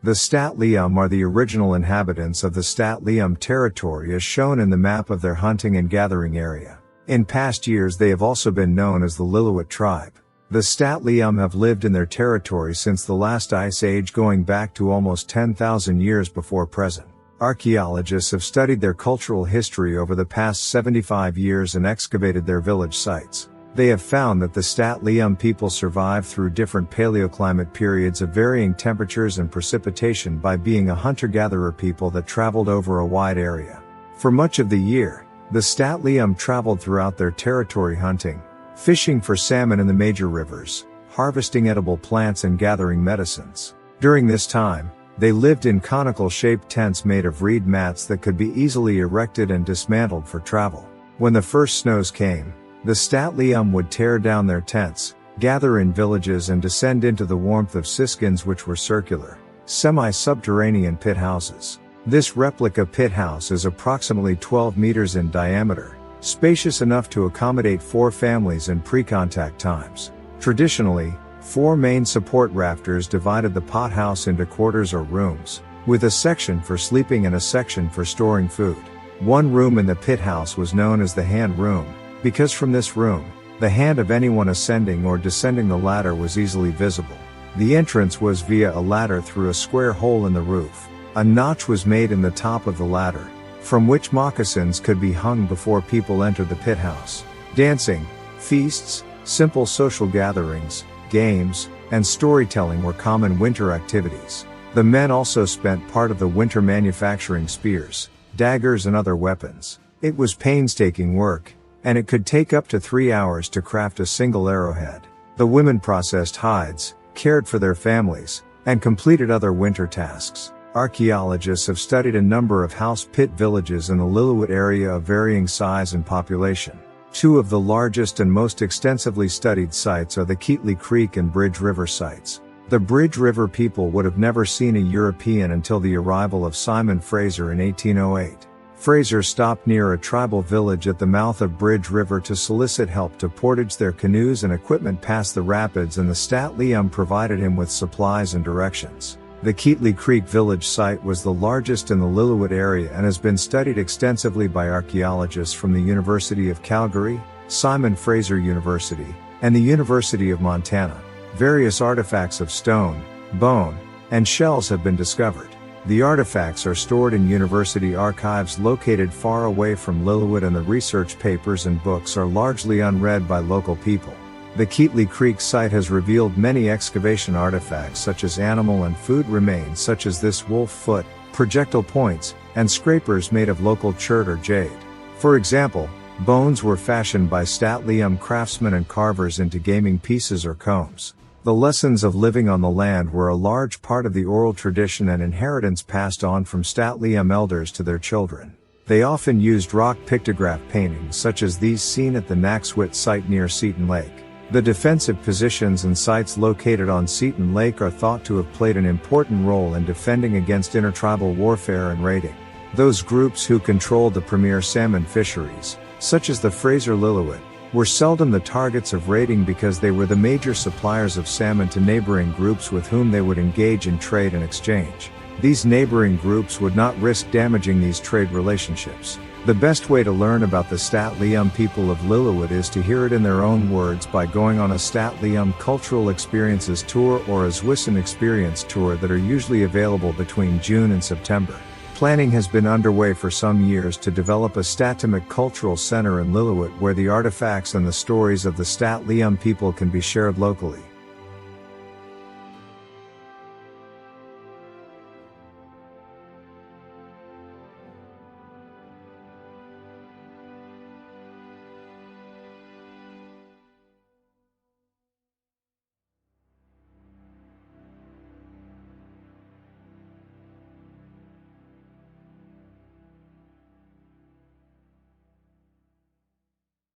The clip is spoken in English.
The Stat Lium are the original inhabitants of the Stat Lium territory as shown in the map of their hunting and gathering area. In past years they have also been known as the Lillooet tribe. The Stat Lium have lived in their territory since the last ice age, going back to almost 10,000 years before present. Archaeologists have studied their cultural history over the past 75 years and excavated their village sites. They have found that the Stat Lium people survived through different paleoclimate periods of varying temperatures and precipitation by being a hunter-gatherer people that traveled over a wide area. For much of the year, the Stat Lium traveled throughout their territory hunting, fishing for salmon in the major rivers, harvesting edible plants and gathering medicines. During this time, they lived in conical-shaped tents made of reed mats that could be easily erected and dismantled for travel. When the first snows came, the Stat Lium would tear down their tents, gather in villages and descend into the warmth of siskins, which were circular, semi-subterranean pit houses. This replica pit house is approximately 12 meters in diameter, spacious enough to accommodate 4 families in pre-contact times. Traditionally, 4 main support rafters divided the pot house into quarters or rooms, with a section for sleeping and a section for storing food. One room in the pit house was known as the hand room, because from this room, the hand of anyone ascending or descending the ladder was easily visible. The entrance was via a ladder through a square hole in the roof. A notch was made in the top of the ladder, from which moccasins could be hung before people entered the pit house. Dancing, feasts, simple social gatherings, games, and storytelling were common winter activities. The men also spent part of the winter manufacturing spears, daggers and other weapons. It was painstaking work, and it could take up to 3 hours to craft a single arrowhead. The women processed hides, cared for their families, and completed other winter tasks. Archaeologists have studied a number of house pit villages in the Lillooet area of varying size and population. 2 of the largest and most extensively studied sites are the Keatley Creek and Bridge River sites. The Bridge River people would have never seen a European until the arrival of Simon Fraser in 1808. Fraser stopped near a tribal village at the mouth of Bridge River to solicit help to portage their canoes and equipment past the rapids, and the Stat Lium provided him with supplies and directions. The Keatley Creek village site was the largest in the Lillooet area and has been studied extensively by archaeologists from the University of Calgary, Simon Fraser University, and the University of Montana. Various artifacts of stone, bone, and shells have been discovered. The artifacts are stored in university archives located far away from Lillooet, and the research papers and books are largely unread by local people. The Keatley Creek site has revealed many excavation artifacts such as animal and food remains such as this wolf foot, projectile points, and scrapers made of local chert or jade. For example, bones were fashioned by Stat Lium craftsmen and carvers into gaming pieces or combs. The lessons of living on the land were a large part of the oral tradition and inheritance passed on from Stat Lium elders to their children. They often used rock pictograph paintings such as these seen at the Naxwit site near Seton Lake. The defensive positions and sites located on Seton Lake are thought to have played an important role in defending against intertribal warfare and raiding. Those groups who controlled the premier salmon fisheries, such as the Fraser Lillooet, were seldom the targets of raiding because they were the major suppliers of salmon to neighboring groups with whom they would engage in trade and exchange. These neighboring groups would not risk damaging these trade relationships. The best way to learn about the Stat Lium people of Lillooet is to hear it in their own words by going on a Stat Lium Cultural Experiences Tour or a Zwisson Experience Tour that are usually available between June and September. Planning has been underway for some years to develop a Statimic Cultural Center in Lillooet where the artifacts and the stories of the Stat Lium people can be shared locally.